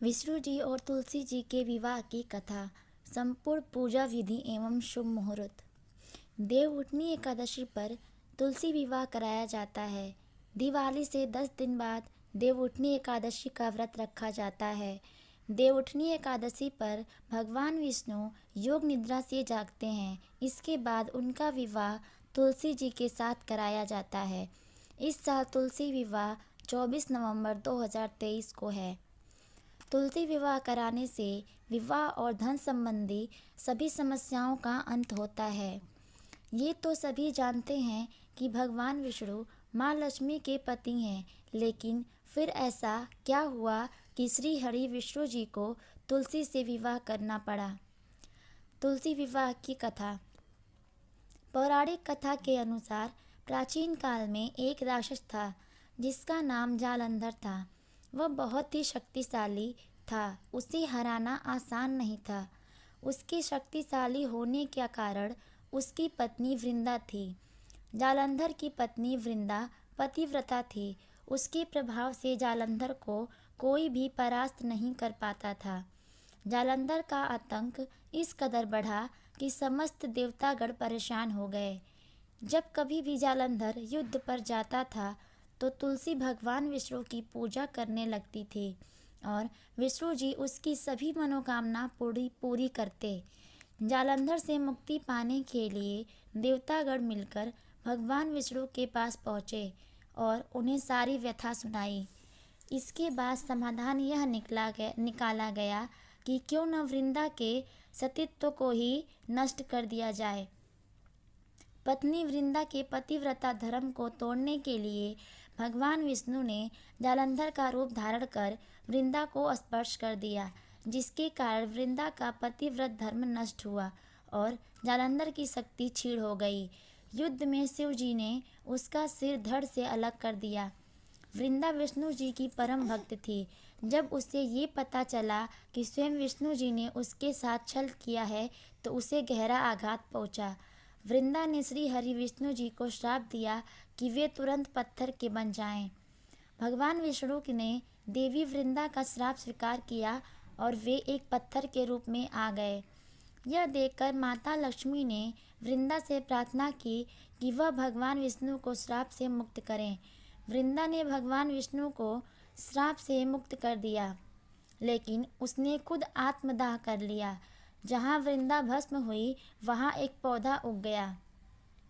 विष्णु जी और तुलसी जी के विवाह की कथा। संपूर्ण पूजा विधि एवं शुभ मुहूर्त। देवउठनी एकादशी पर तुलसी विवाह कराया जाता है। दिवाली से 10 दिन बाद देवउठनी एकादशी का व्रत रखा जाता है। देवउठनी एकादशी पर भगवान विष्णु योग निद्रा से जागते हैं। इसके बाद उनका विवाह तुलसी जी के साथ कराया जाता है। इस साल तुलसी विवाह 24 नवंबर 2023 को है। तुलसी विवाह कराने से विवाह और धन संबंधी सभी समस्याओं का अंत होता है। ये तो सभी जानते हैं कि भगवान विष्णु माँ लक्ष्मी के पति हैं, लेकिन फिर ऐसा क्या हुआ कि श्री हरि विष्णु जी को तुलसी से विवाह करना पड़ा। तुलसी विवाह की कथा। पौराणिक कथा के अनुसार प्राचीन काल में एक राक्षस था जिसका नाम जालंधर था। वह बहुत ही शक्तिशाली था। उसे हराना आसान नहीं था। उसके शक्तिशाली होने के कारण उसकी पत्नी वृंदा थी। जालंधर की पत्नी वृंदा पतिव्रता थी। उसके प्रभाव से जालंधर को कोई भी परास्त नहीं कर पाता था। जालंधर का आतंक इस कदर बढ़ा कि समस्त देवतागण परेशान हो गए। जब कभी भी जालंधर युद्ध पर जाता था तो तुलसी भगवान विष्णु की पूजा करने लगती थी और विष्णु जी उसकी सभी मनोकामना पूरी करते। जालंधर से मुक्ति पाने के लिए देवतागण मिलकर भगवान विष्णु के पास पहुँचे और उन्हें सारी व्यथा सुनाई। इसके बाद समाधान यह निकाला गया कि क्यों न वृंदा के सतीत्व को ही नष्ट कर दिया जाए। पत्नी वृंदा के पतिव्रता धर्म को तोड़ने के लिए भगवान विष्णु ने जालंधर का रूप धारण कर वृंदा को स्पर्श कर दिया, जिसके कारण वृंदा का पतिव्रत धर्म नष्ट हुआ और जालंधर की शक्ति क्षीण हो गई। युद्ध में शिव जी ने उसका सिर धड़ से अलग कर दिया। वृंदा विष्णु जी की परम भक्त थी। जब उसे ये पता चला कि स्वयं विष्णु जी ने उसके साथ छल किया है तो उसे गहरा आघात पहुंचा। वृंदा ने श्री हरि विष्णु जी को श्राप दिया कि वे तुरंत पत्थर के बन जाएं। भगवान विष्णु ने देवी वृंदा का श्राप स्वीकार किया और वे एक पत्थर के रूप में आ गए। यह देखकर माता लक्ष्मी ने वृंदा से प्रार्थना की कि वह भगवान विष्णु को श्राप से मुक्त करें। वृंदा ने भगवान विष्णु को श्राप से मुक्त कर दिया, लेकिन उसने खुद आत्मदाह कर लिया। जहाँ वृंदा भस्म हुई वहाँ एक पौधा उग गया,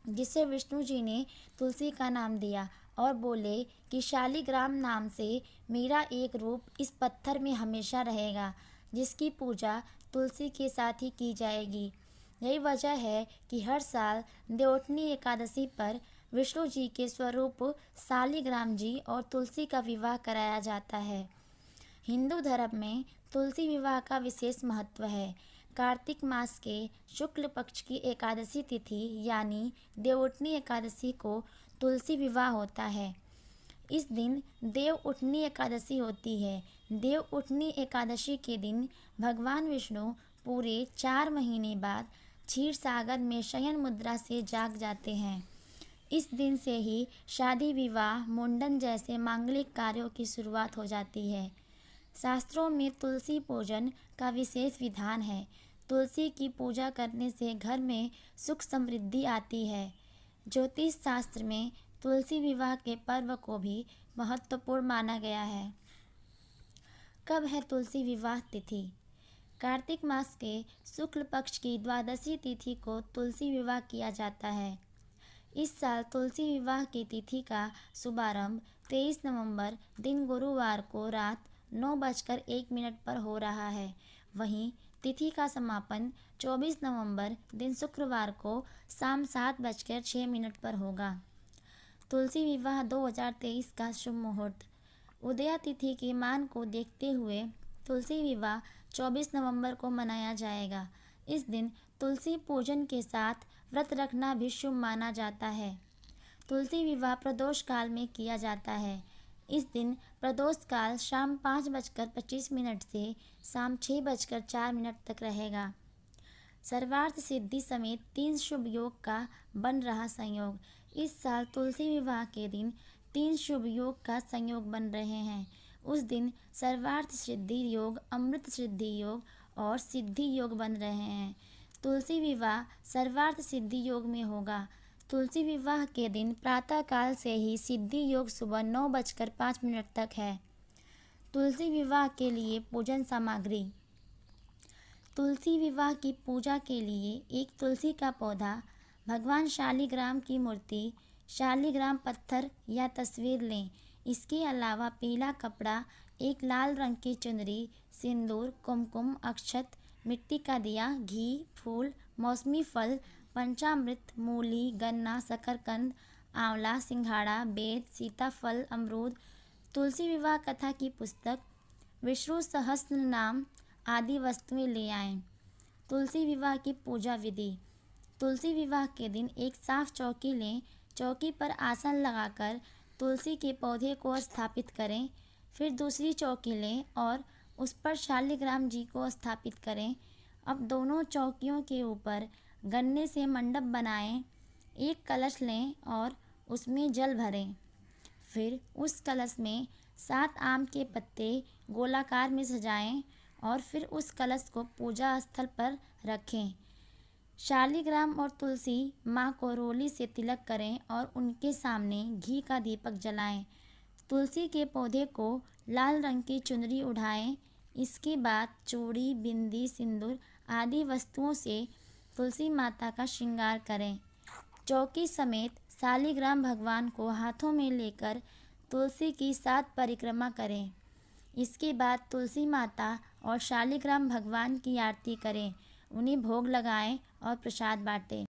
जिसे विष्णु जी ने तुलसी का नाम दिया और बोले कि शालिग्राम नाम से मेरा एक रूप इस पत्थर में हमेशा रहेगा, जिसकी पूजा तुलसी के साथ ही की जाएगी। यही वजह है कि हर साल देवउठनी एकादशी पर विष्णु जी के स्वरूप शालिग्राम जी और तुलसी का विवाह कराया जाता है। हिंदू धर्म में तुलसी विवाह का विशेष महत्व है। कार्तिक मास के शुक्ल पक्ष की एकादशी तिथि यानी देवउठनी एकादशी को तुलसी विवाह होता है। इस दिन देवउठनी एकादशी होती है। देवउठनी एकादशी के दिन भगवान विष्णु पूरे 4 महीने बाद क्षीर सागर में शयन मुद्रा से जाग जाते हैं। इस दिन से ही शादी विवाह मुंडन जैसे मांगलिक कार्यों की शुरुआत हो जाती है। शास्त्रों में तुलसी पूजन का विशेष विधान है। तुलसी की पूजा करने से घर में सुख समृद्धि आती है। ज्योतिष शास्त्र में तुलसी विवाह के पर्व को भी महत्वपूर्ण माना गया है। कब है तुलसी विवाह तिथि? कार्तिक मास के शुक्ल पक्ष की द्वादशी तिथि को तुलसी विवाह किया जाता है। इस साल तुलसी विवाह की तिथि का शुभारंभ 23 नवंबर दिन गुरुवार को रात 9:01 पर हो रहा है। वहीं तिथि का समापन 24 नवंबर दिन शुक्रवार को शाम 7:06 पर होगा। तुलसी विवाह 2023 का शुभ मुहूर्त। उदया तिथि के मान को देखते हुए तुलसी विवाह 24 नवंबर को मनाया जाएगा। इस दिन तुलसी पूजन के साथ व्रत रखना भी शुभ माना जाता है। तुलसी विवाह प्रदोष काल में किया जाता है। इस दिन प्रदोष काल शाम 5:25 से शाम 6:04 तक रहेगा। सर्वार्थ सिद्धि समेत 3 शुभ योग का बन रहा संयोग। इस साल तुलसी विवाह के दिन 3 शुभ योग का संयोग बन रहे हैं। उस दिन सर्वार्थ सिद्धि योग, अमृत सिद्धि योग और सिद्धि योग बन रहे हैं। तुलसी विवाह सर्वार्थ सिद्धि योग में होगा। तुलसी विवाह के दिन प्रातःकाल से ही सिद्धि योग सुबह 9:05 तक है। तुलसी विवाह के लिए पूजन सामग्री। तुलसी विवाह की पूजा के लिए एक तुलसी का पौधा, भगवान शालिग्राम की मूर्ति, शालिग्राम पत्थर या तस्वीर लें। इसके अलावा पीला कपड़ा, एक लाल रंग की चुनरी, सिंदूर, कुमकुम, अक्षत, मिट्टी का दिया, घी, फूल, मौसमी फल, पंचामृत, मूली, गन्ना, शकरकंद, आंवला, सिंघाड़ा, बेर, सीताफल, अमरूद, तुलसी विवाह कथा की पुस्तक, विष्णु सहस्त्र नाम आदि वस्तुएं ले आएं। तुलसी विवाह की पूजा विधि। तुलसी विवाह के दिन एक साफ चौकी लें। चौकी पर आसन लगाकर तुलसी के पौधे को स्थापित करें। फिर दूसरी चौकी लें और उस पर शालिग्राम जी को स्थापित करें। अब दोनों चौकियों के ऊपर गन्ने से मंडप बनाएं। एक कलश लें और उसमें जल भरें। फिर उस कलश में 7 आम के पत्ते गोलाकार में सजाएं और फिर उस कलश को पूजा स्थल पर रखें। शालिग्राम और तुलसी माँ को रोली से तिलक करें और उनके सामने घी का दीपक जलाएं। तुलसी के पौधे को लाल रंग की चुनरी उठाएं। इसके बाद चूड़ी, बिंदी, सिंदूर आदि वस्तुओं से तुलसी माता का श्रृंगार करें। चौकी समेत शालिग्राम भगवान को हाथों में लेकर तुलसी की 7 परिक्रमा करें। इसके बाद तुलसी माता और शालिग्राम भगवान की आरती करें, उन्हें भोग लगाएं और प्रसाद बांटें।